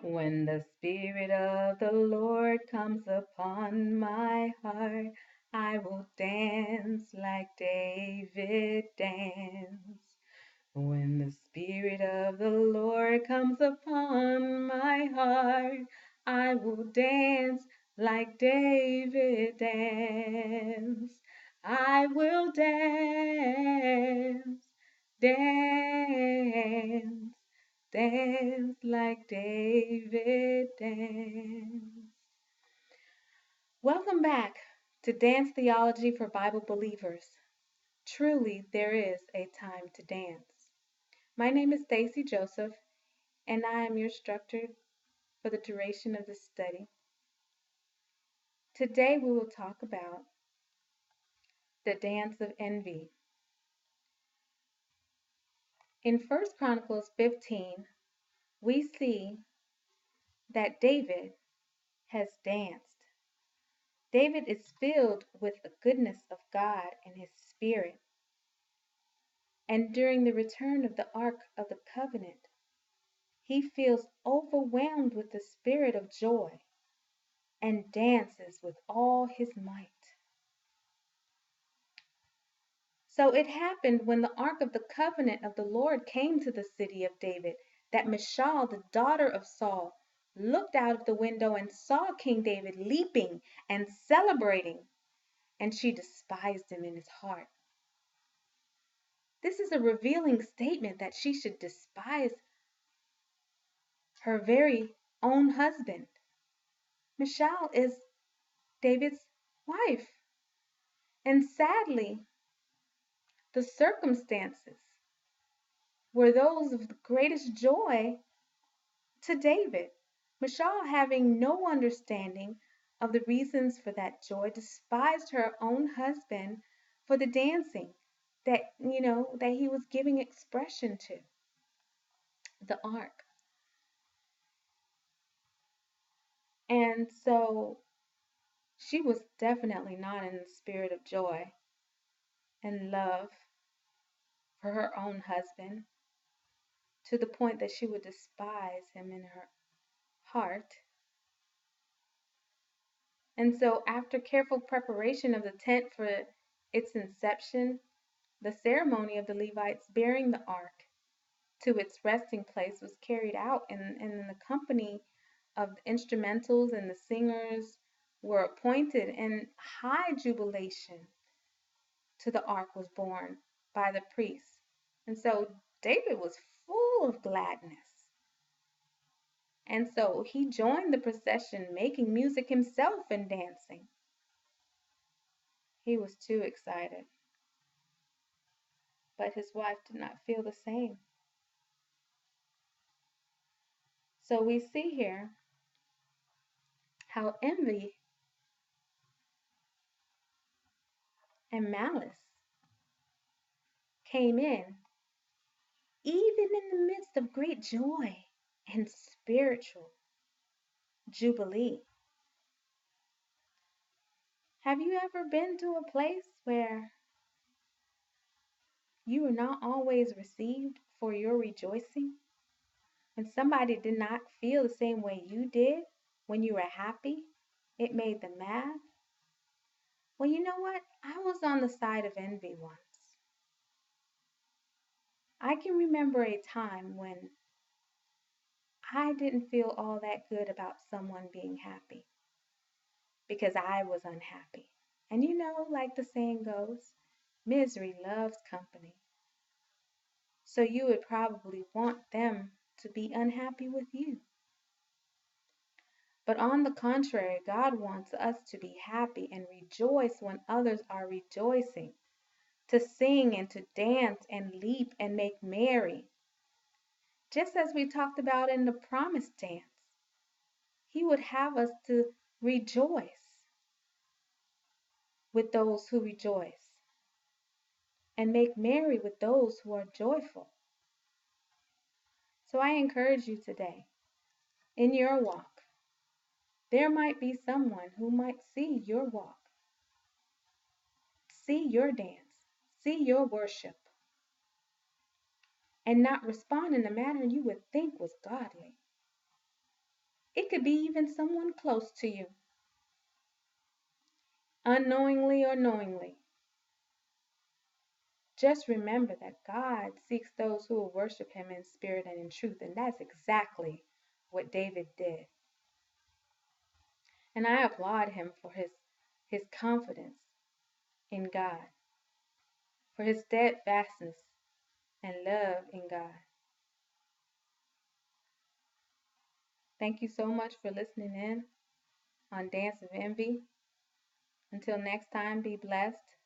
When the Spirit of the Lord comes upon my heart, I will dance like David danced. When the Spirit of the Lord comes upon my heart, I will dance like David danced. I will dance, dance, dance like David danced. Welcome back to Dance Theology for Bible Believers. Truly, there is a time to dance. My name is Stacy Joseph, and I am your instructor for the duration of this study. Today we will talk about the dance of envy. In 1 Chronicles 15, we see that David has danced. David is filled with the goodness of God and his spirit. And during the return of the Ark of the Covenant, he feels overwhelmed with the spirit of joy and dances with all his might. So it happened when the Ark of the Covenant of the Lord came to the city of David that Michal, the daughter of Saul, looked out of the window and saw King David leaping and celebrating, and she despised him in his heart. This is a revealing statement that she should despise her very own husband. Michal is David's wife. And sadly, the circumstances were those of the greatest joy to David. Michal, having no understanding of the reasons for that joy, despised her own husband for the dancing that he was giving expression to the ark. And so she was definitely not in the spirit of joy and love for her own husband, to the point that she would despise him in her heart. And so after careful preparation of the tent for its inception, the ceremony of the Levites bearing the ark to its resting place was carried out, and the company of the instrumentals and the singers were appointed, and high jubilation to the ark was borne by the priests. And so David was full of gladness. And so he joined the procession, making music himself and dancing. He was too excited. But his wife did not feel the same. So we see here how envy and malice came in, even in the midst of great joy and spiritual jubilee. Have you ever been to a place where you were not always received for your rejoicing? When somebody did not feel the same way you did when you were happy, it made them mad? Well, you know what? I was on the side of envy once. I can remember a time when I didn't feel all that good about someone being happy because I was unhappy. And like the saying goes, misery loves company. So you would probably want them to be unhappy with you. But on the contrary, God wants us to be happy and rejoice when others are rejoicing, to sing and to dance and leap and make merry. Just as we talked about in the promised dance, He would have us to rejoice with those who rejoice and make merry with those who are joyful. So I encourage you today, in your walk, there might be someone who might see your walk, see your dance, see your worship, and not respond in a manner you would think was godly. be even someone close to you, unknowingly or knowingly. Just remember that God seeks those who will worship him in spirit and in truth, and that's exactly what David did. And I applaud him for his confidence in God, for his steadfastness and love in God. Thank you so much for listening in on Dance of Envy. Until next time, be blessed.